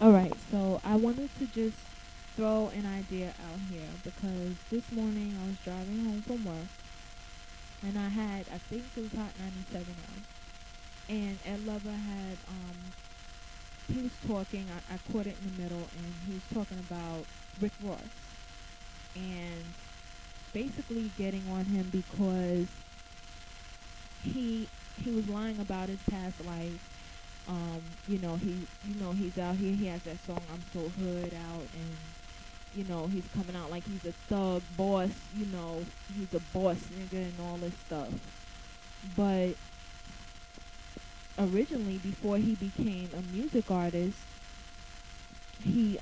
Alright, so I wanted to just throw an idea out here because this morning I was driving home from work and I think it was Hot 97 on. And Ed Lover he was talking, I caught it in the middle, and he was talking about Rick Ross. And basically getting on him because he he was lying about his past life. He's out here. He has that song "I'm So Hood" out, and he's coming out like he's a thug boss. He's a boss nigga and all this stuff. But originally, before he became a music artist, he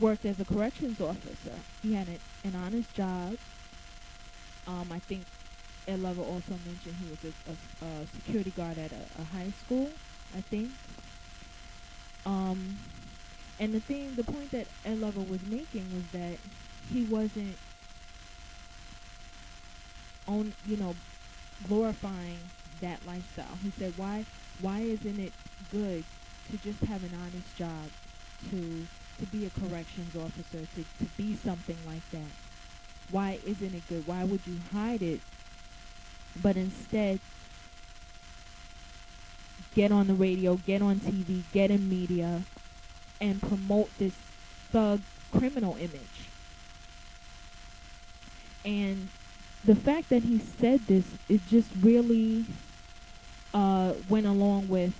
worked as a corrections officer. He had an honest job. I think Ed Lover also mentioned he was a security guard at a high school, I think. Um, and the point that Ed Lover was making was that he wasn't glorifying that lifestyle. He said, why isn't it good to just have an honest job, to be a corrections officer, to be something like that? Why isn't it good? Why would you hide it, but instead get on the radio, get on TV, get in media, and promote this thug criminal image? And the fact that he said this, it just really went along with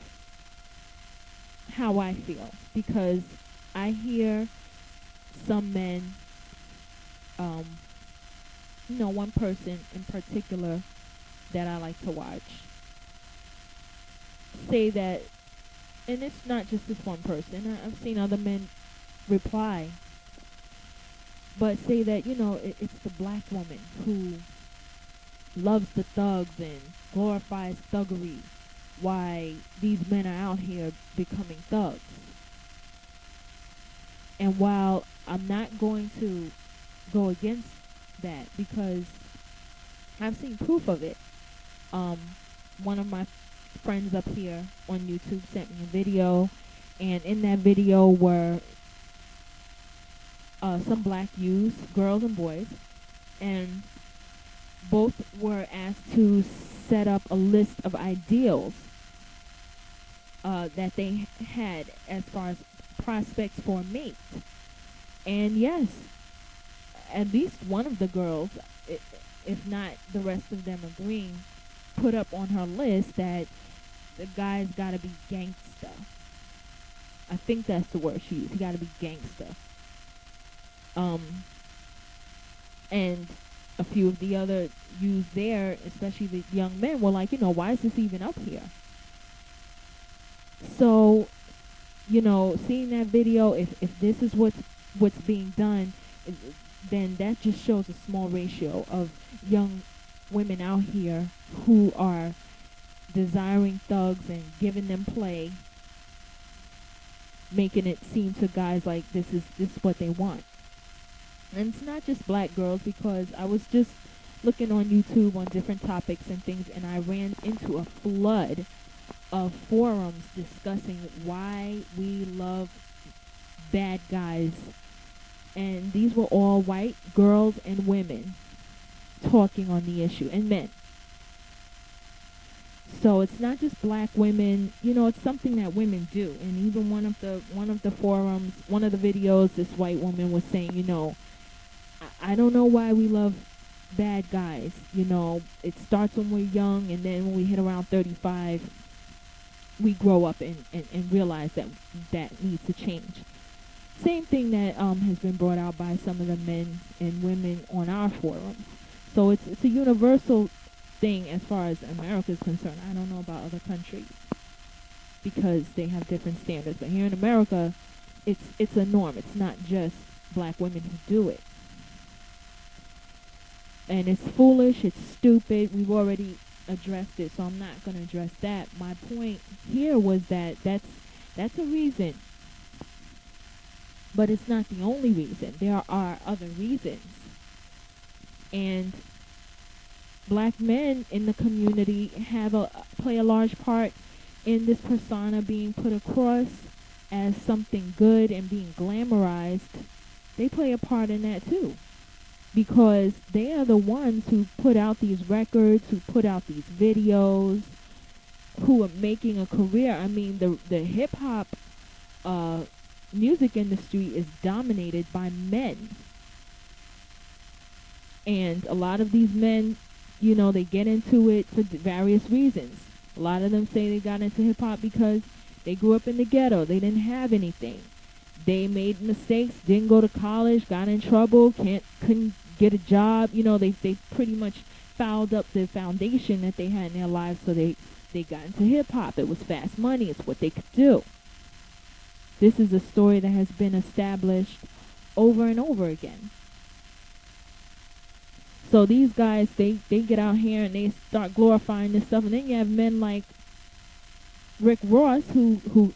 how I feel, because I hear some men, um, one person in particular that I like to watch, say that, and it's not just this one person. I've seen other men reply, but say that it's the black woman who loves the thugs and glorifies thuggery, why these men are out here becoming thugs. And while I'm not going to go against that because I've seen proof of it, um, one of my friends up here on YouTube sent me a video, and in that video were some black youths, girls and boys, and both were asked to set up a list of ideals that they had as far as prospects for a mate. And yes, at least one of the girls, if not the rest of them agreeing, put up on her list that the guy's got to be gangsta. I think that's the word she used. He got to be gangsta. And a few of the other youths there, especially the young men, were like, why is this even up here? So, seeing that video, if this is what's being done, then that just shows a small ratio of young women out here who are desiring thugs and giving them play, making it seem to guys like this is what they want. And it's not just black girls, because I was just looking on YouTube on different topics and things, and I ran into a flood of forums discussing why we love bad guys. And these were all white girls and women talking on the issue, and men. So it's not just black women, it's something that women do. And even one of the forums, one of the videos, this white woman was saying, I don't know why we love bad guys. It starts when we're young, and then when we hit around 35, we grow up and realize that needs to change. Same thing that has been brought out by some of the men and women on our forums. So it's a universal thing as far as America is concerned. I don't know about other countries because they have different standards, but here in America, it's a norm. It's not just black women who do it. And it's foolish, it's stupid. We've already addressed it, so I'm not going to address that. My point here was that that's a reason, but it's not the only reason. There are other reasons. And black men in the community play a large part in this persona being put across. as something good and being glamorized, they play a part in that too. Because they are the ones who put out these records, who put out these videos, who are making a career. I mean, the hip hop uh, music industry is dominated by men. And a lot of these men, they get into it for various reasons. A lot of them say they got into hip hop because they grew up in the ghetto. They didn't have anything. They made mistakes, didn't go to college, got in trouble, couldn't get a job. They pretty much fouled up the foundation that they had in their lives, so they got into hip hop. It was fast money. It's what they could do. This is a story that has been established over and over again. So these guys, they get out here and they start glorifying this stuff. And then you have men like Rick Ross who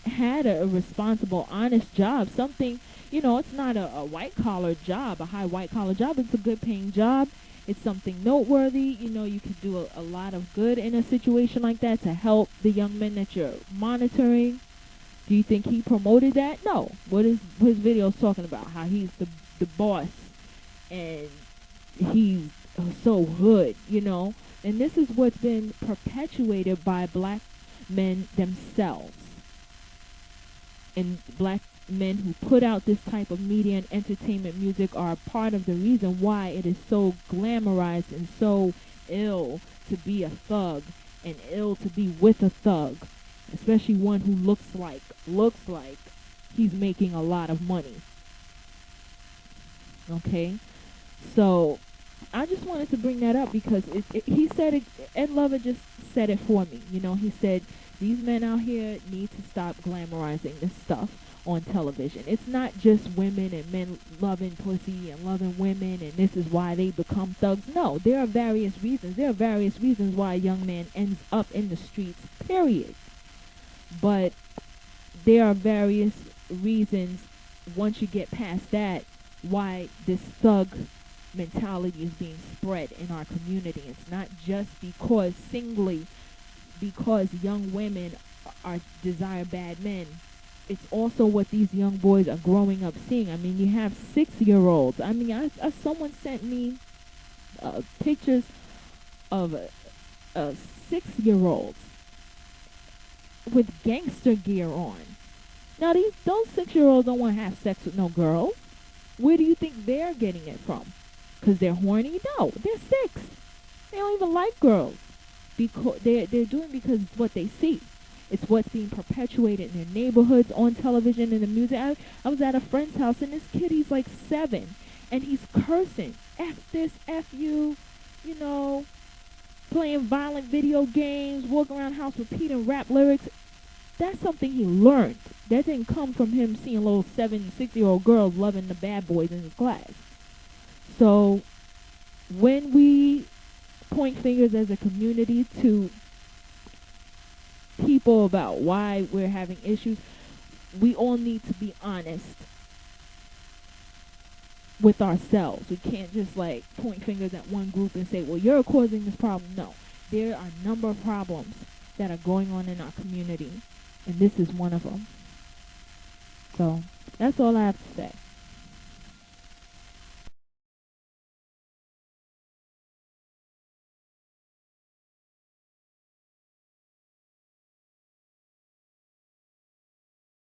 had a responsible, honest job. Something, it's not a white-collar job, a high white-collar job. It's a good-paying job. It's something noteworthy. You could do a lot of good in a situation like that to help the young men that you're monitoring. Do you think he promoted that? No. What is his videos talking about? How he's the boss and he's so hood, And this is what's been perpetuated by black men themselves. And black men who put out this type of media and entertainment music are part of the reason why it is so glamorized and so ill to be a thug and ill to be with a thug, especially one who looks like he's making a lot of money. Okay? So I just wanted to bring that up because he said it, Ed Lover just said it for me. He said these men out here need to stop glamorizing this stuff on television. It's not just women and men loving pussy and loving women and this is why they become thugs. No, there are various reasons. There are various reasons why a young man ends up in the streets, period. But there are various reasons once you get past that why this thug mentality is being spread in our community. It's not just because young women are desire bad men. It's also what these young boys are growing up seeing. I mean, you have 6-year-olds. I mean, someone sent me pictures of 6-year-olds with gangster gear on. Now, those 6-year-olds don't want to have sex with no girls. Where do you think they're getting it from? Because they're horny? No, they're 6. They don't even like girls. Because they're doing it because it's what they see. It's what's being perpetuated in their neighborhoods, on television, in the music. I was at a friend's house, and this kid, he's like 7, and he's cursing. F this, F you, playing violent video games, walking around the house repeating rap lyrics. That's something he learned. That didn't come from him seeing little 7, 6-year-old girls loving the bad boys in his class. So when we point fingers as a community to people about why we're having issues, we all need to be honest with ourselves. We can't just point fingers at one group and say, well, you're causing this problem. No, there are a number of problems that are going on in our community, and this is one of them. So that's all I have to say.